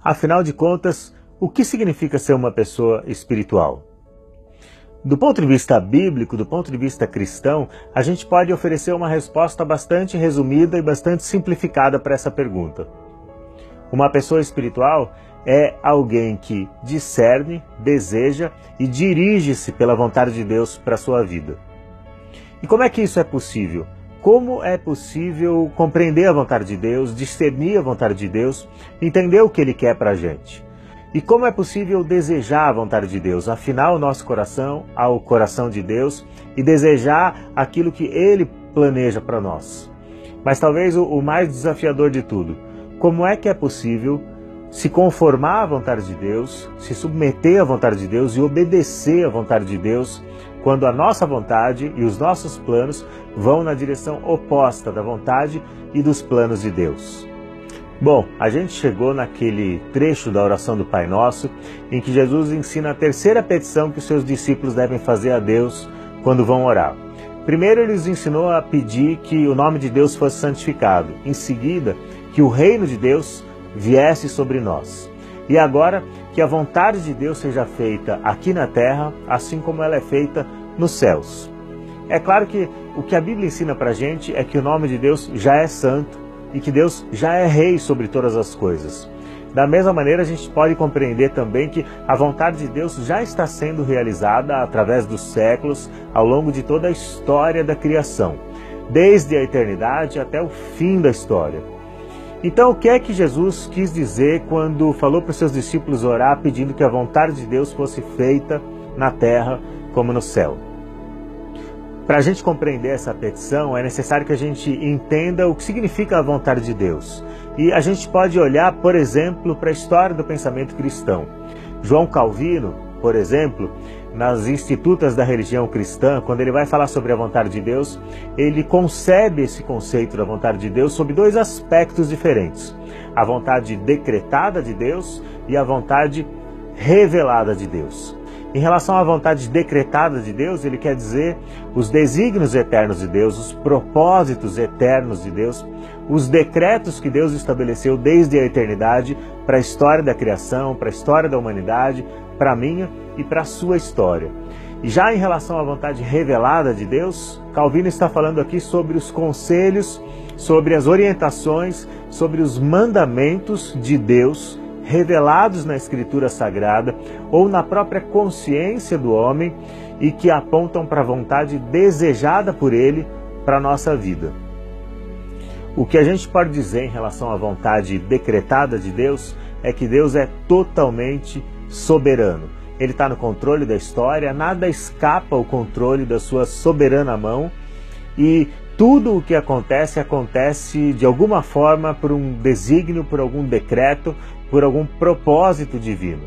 Afinal de contas, o que significa ser uma pessoa espiritual? Do ponto de vista bíblico, do ponto de vista cristão, a gente pode oferecer uma resposta bastante resumida e bastante simplificada para essa pergunta. Uma pessoa espiritual é alguém que discerne, deseja e dirige-se pela vontade de Deus para a sua vida. E como é que isso é possível? Como é possível compreender a vontade de Deus, discernir a vontade de Deus, entender o que Ele quer para a gente? E como é possível desejar a vontade de Deus, afinar o nosso coração ao coração de Deus e desejar aquilo que Ele planeja para nós? Mas talvez o mais desafiador de tudo, como é que é possível se conformar à vontade de Deus, se submeter à vontade de Deus e obedecer à vontade de Deus, quando a nossa vontade e os nossos planos vão na direção oposta da vontade e dos planos de Deus? Bom, a gente chegou naquele trecho da oração do Pai Nosso, em que Jesus ensina a terceira petição que os seus discípulos devem fazer a Deus quando vão orar. Primeiro, ele os ensinou a pedir que o nome de Deus fosse santificado. Em seguida, que o reino de Deus viesse sobre nós. E agora, que a vontade de Deus seja feita aqui na terra, assim como ela é feita nos céus. É claro que o que a Bíblia ensina para a gente é que o nome de Deus já é santo, e que Deus já é rei sobre todas as coisas. Da mesma maneira, a gente pode compreender também que a vontade de Deus já está sendo realizada através dos séculos, ao longo de toda a história da criação, desde a eternidade até o fim da história. Então, o que é que Jesus quis dizer quando falou para os seus discípulos orar pedindo que a vontade de Deus fosse feita na terra como no céu? Para a gente compreender essa petição, é necessário que a gente entenda o que significa a vontade de Deus. E a gente pode olhar, por exemplo, para a história do pensamento cristão. João Calvino, por exemplo, nas Institutas da Religião Cristã, quando ele vai falar sobre a vontade de Deus, ele concebe esse conceito da vontade de Deus sob dois aspectos diferentes: a vontade decretada de Deus e a vontade revelada de Deus. Em relação à vontade decretada de Deus, ele quer dizer os desígnios eternos de Deus, os propósitos eternos de Deus, os decretos que Deus estabeleceu desde a eternidade para a história da criação, para a história da humanidade, para a minha e para a sua história. E já em relação à vontade revelada de Deus, Calvino está falando aqui sobre os conselhos, sobre as orientações, sobre os mandamentos de Deus revelados na Escritura Sagrada ou na própria consciência do homem e que apontam para a vontade desejada por ele para a nossa vida. O que a gente pode dizer em relação à vontade decretada de Deus é que Deus é totalmente soberano. Ele está no controle da história, nada escapa ao controle da sua soberana mão e tudo o que acontece, acontece de alguma forma por um desígnio, por algum decreto, por algum propósito divino.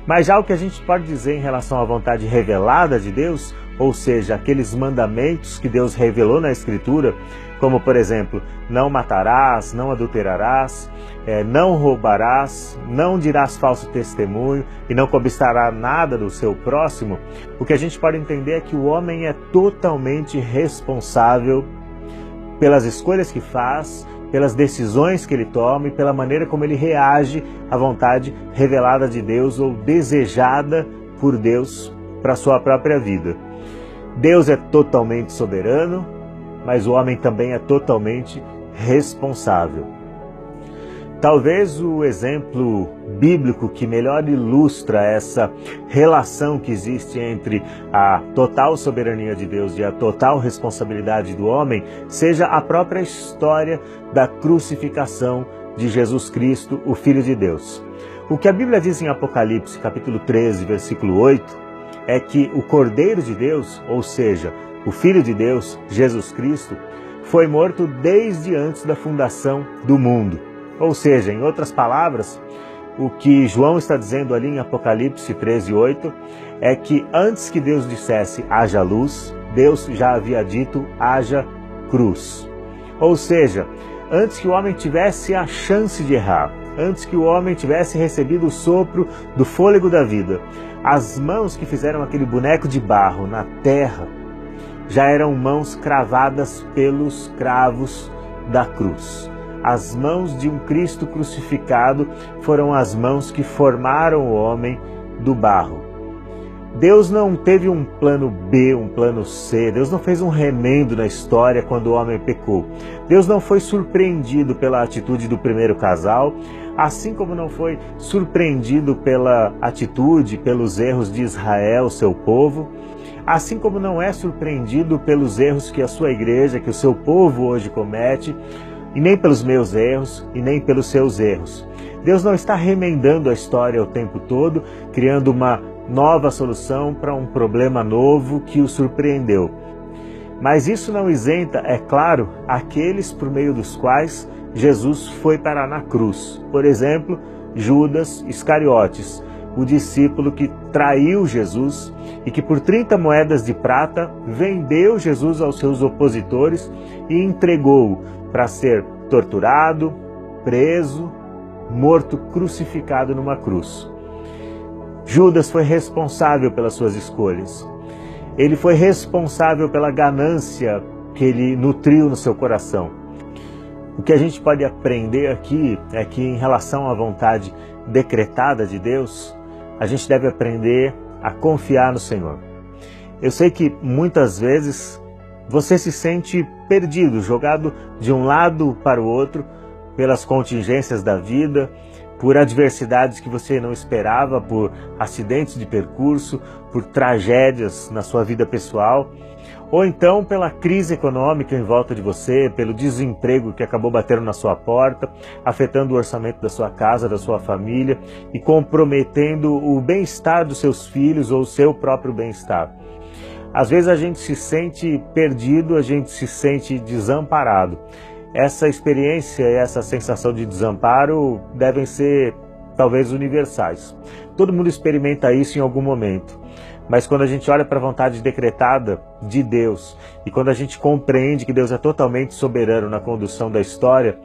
Mas já o que a gente pode dizer em relação à vontade revelada de Deus, ou seja, aqueles mandamentos que Deus revelou na Escritura, como por exemplo, não matarás, não adulterarás, não roubarás, não dirás falso testemunho e não cobiçarás nada do seu próximo, o que a gente pode entender é que o homem é totalmente responsável pelas escolhas que faz, pelas decisões que ele toma e pela maneira como ele reage à vontade revelada de Deus ou desejada por Deus para a sua própria vida. Deus é totalmente soberano, mas o homem também é totalmente responsável. Talvez o exemplo bíblico que melhor ilustra essa relação que existe entre a total soberania de Deus e a total responsabilidade do homem seja a própria história da crucificação de Jesus Cristo, o Filho de Deus. O que a Bíblia diz em Apocalipse, capítulo 13, versículo 8, é que o Cordeiro de Deus, ou seja, o Filho de Deus, Jesus Cristo, foi morto desde antes da fundação do mundo. Ou seja, em outras palavras, o que João está dizendo ali em Apocalipse 13:8 é que antes que Deus dissesse haja luz, Deus já havia dito haja cruz. Ou seja, antes que o homem tivesse a chance de errar, antes que o homem tivesse recebido o sopro do fôlego da vida, as mãos que fizeram aquele boneco de barro na terra já eram mãos cravadas pelos cravos da cruz. As mãos de um Cristo crucificado foram as mãos que formaram o homem do barro. Deus não teve um plano B, um plano C. Deus não fez um remendo na história quando o homem pecou. Deus não foi surpreendido pela atitude do primeiro casal, assim como não foi surpreendido pela atitude, pelos erros de Israel, seu povo, assim como não é surpreendido pelos erros que a sua igreja, que o seu povo hoje comete, e nem pelos meus erros, e nem pelos seus erros. Deus não está remendando a história o tempo todo, criando uma nova solução para um problema novo que o surpreendeu. Mas isso não isenta, é claro, aqueles por meio dos quais Jesus foi parar na cruz. Por exemplo, Judas Iscariotes, o discípulo que traiu Jesus e que por 30 moedas de prata vendeu Jesus aos seus opositores e entregou-o para ser torturado, preso, morto, crucificado numa cruz. Judas foi responsável pelas suas escolhas. Ele foi responsável pela ganância que ele nutriu no seu coração. O que a gente pode aprender aqui é que, em relação à vontade decretada de Deus, a gente deve aprender a confiar no Senhor. Eu sei que muitas vezes você se sente perdido, jogado de um lado para o outro pelas contingências da vida, por adversidades que você não esperava, por acidentes de percurso, por tragédias na sua vida pessoal, ou então pela crise econômica em volta de você, pelo desemprego que acabou batendo na sua porta, afetando o orçamento da sua casa, da sua família e comprometendo o bem-estar dos seus filhos ou o seu próprio bem-estar. Às vezes a gente se sente perdido, a gente se sente desamparado. Essa experiência e essa sensação de desamparo devem ser talvez universais. Todo mundo experimenta isso em algum momento. Mas quando a gente olha para a vontade decretada de Deus e quando a gente compreende que Deus é totalmente soberano na condução da história,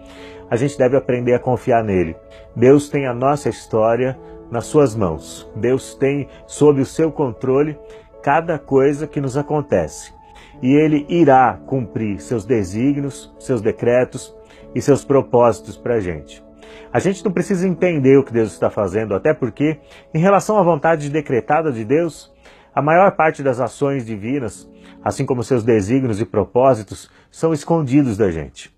a gente deve aprender a confiar nele. Deus tem a nossa história nas suas mãos. Deus tem sob o seu controle cada coisa que nos acontece. E Ele irá cumprir seus desígnios, seus decretos e seus propósitos para a gente. A gente não precisa entender o que Deus está fazendo, até porque, em relação à vontade decretada de Deus, a maior parte das ações divinas, assim como seus desígnios e propósitos, são escondidos da gente.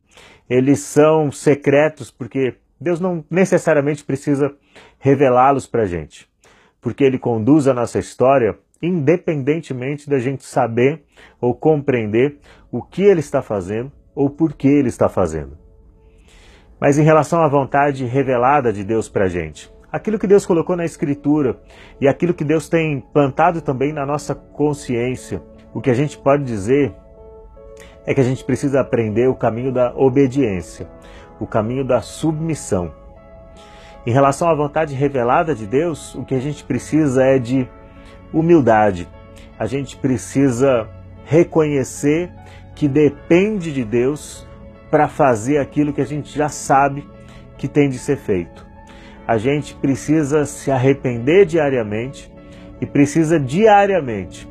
Eles são secretos porque Deus não necessariamente precisa revelá-los para a gente, porque Ele conduz a nossa história independentemente da gente saber ou compreender o que Ele está fazendo ou por que Ele está fazendo. Mas em relação à vontade revelada de Deus para a gente, aquilo que Deus colocou na Escritura e aquilo que Deus tem plantado também na nossa consciência, o que a gente pode dizer é que a gente precisa aprender o caminho da obediência, o caminho da submissão. Em relação à vontade revelada de Deus, o que a gente precisa é de humildade. A gente precisa reconhecer que depende de Deus para fazer aquilo que a gente já sabe que tem de ser feito. A gente precisa se arrepender diariamente e precisa diariamente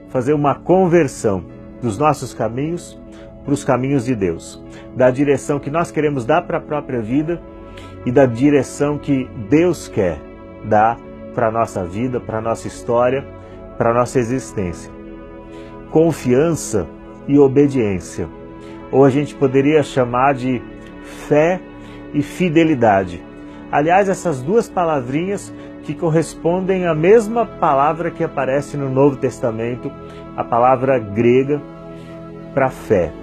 fazer uma conversão dos nossos caminhos para os caminhos de Deus, da direção que nós queremos dar para a própria vida e da direção que Deus quer dar para a nossa vida, para a nossa história, para a nossa existência. Confiança e obediência, ou a gente poderia chamar de fé e fidelidade. Aliás, essas duas palavrinhas que correspondem à mesma palavra que aparece no Novo Testamento, a palavra grega para fé.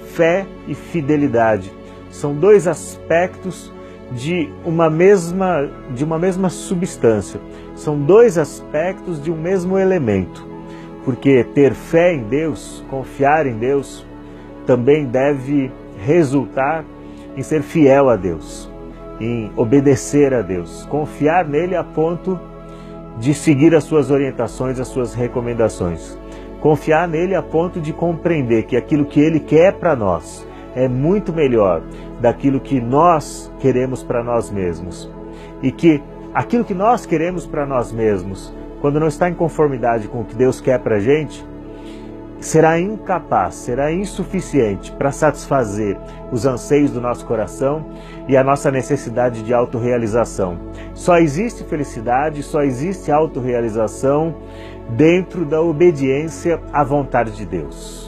Fé e fidelidade são dois aspectos de uma mesma substância. São dois aspectos de um mesmo elemento. Porque ter fé em Deus, confiar em Deus, também deve resultar em ser fiel a Deus, em obedecer a Deus, confiar nele a ponto de seguir as suas orientações, as suas recomendações. Confiar nele a ponto de compreender que aquilo que ele quer para nós é muito melhor daquilo que nós queremos para nós mesmos. E que aquilo que nós queremos para nós mesmos, quando não está em conformidade com o que Deus quer para a gente, será incapaz, será insuficiente para satisfazer os anseios do nosso coração e a nossa necessidade de autorrealização. Só existe felicidade, só existe autorrealização dentro da obediência à vontade de Deus.